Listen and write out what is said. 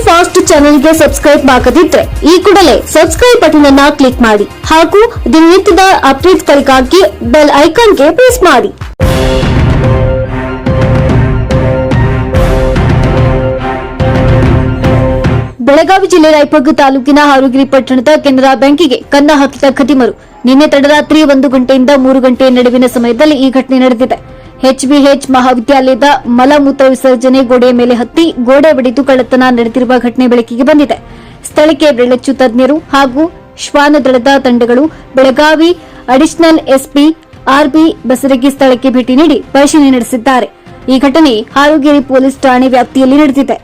Fast ಚಾನೆಲ್ಗೆ subscribe ಆಗದಿದ್ರೆ ಈ ಕೂಡಲೇ ಸಬ್ಸ್ಕ್ರೈಬ್ ಬಟನ್ ಅನ್ನು ಕ್ಲಿಕ್ ಮಾಡಿ ಹಾಗೂ ದಿನನಿತ್ಯದ ಅಪ್ಡೇಟ್ಸ್ಗಳಿಗಾಗಿ ಬೆಲ್ ಐಕಾನ್ಗೆ ಪ್ರೆಸ್ ಮಾಡಿ. ಬೆಳಗಾವಿ ಜಿಲ್ಲೆ ರಾಯಬಾಗ ತಾಲೂಕಿನ ಹಾರುಗಿರಿ ಪಟ್ಟಣದ ಕೆನರಾ ಬ್ಯಾಂಕಿಗೆ ಕನ್ನ ಹಾಕಿದ ಖದೀಮರು ನಿನ್ನೆ ತಡರಾತ್ರಿ 1 ಗಂಟೆಯಿಂದ 3 ಗಂಟೆ ನಡುವಿನ ಸಮಯದಲ್ಲಿ ಈ ಘಟನೆ ನಡೆದಿದೆ. ಎಚ್ಬಿಎಚ್ ಮಹಾವಿದ್ಯಾಲಯದ ಮಲಮೂತ್ರ ವಿಸರ್ಜನೆ ಗೋಡೆಯ ಮೇಲೆ ಹತ್ತಿ ಗೋಡೆ ಬಡಿದು ಕಳ್ಳತನ ನಡೆದಿರುವ ಘಟನೆ ಬೆಳಕಿಗೆ ಬಂದಿದೆ. ಸ್ಥಳಕ್ಕೆ ಬೆಳ್ಳಚ್ಚು ತಜ್ಞರು ಹಾಗೂ ಶ್ವಾನದಳದ ತಂಡಗಳು ಬೆಳಗಾವಿ ಅಡಿಷನಲ್ ಎಸ್ಪಿ ಆರ್ಬಿ ಬಸರಗಿ ಸ್ಥಳಕ್ಕೆ ಭೇಟಿ ನೀಡಿ ಪರಿಶೀಲನೆ ನಡೆಸಿದ್ದಾರೆ. ಈ ಘಟನೆ ಹಾರುಗಿರಿ ಪೊಲೀಸ್ ಠಾಣೆ ವ್ಯಾಪ್ತಿಯಲ್ಲಿ ನಡೆದಿದೆ.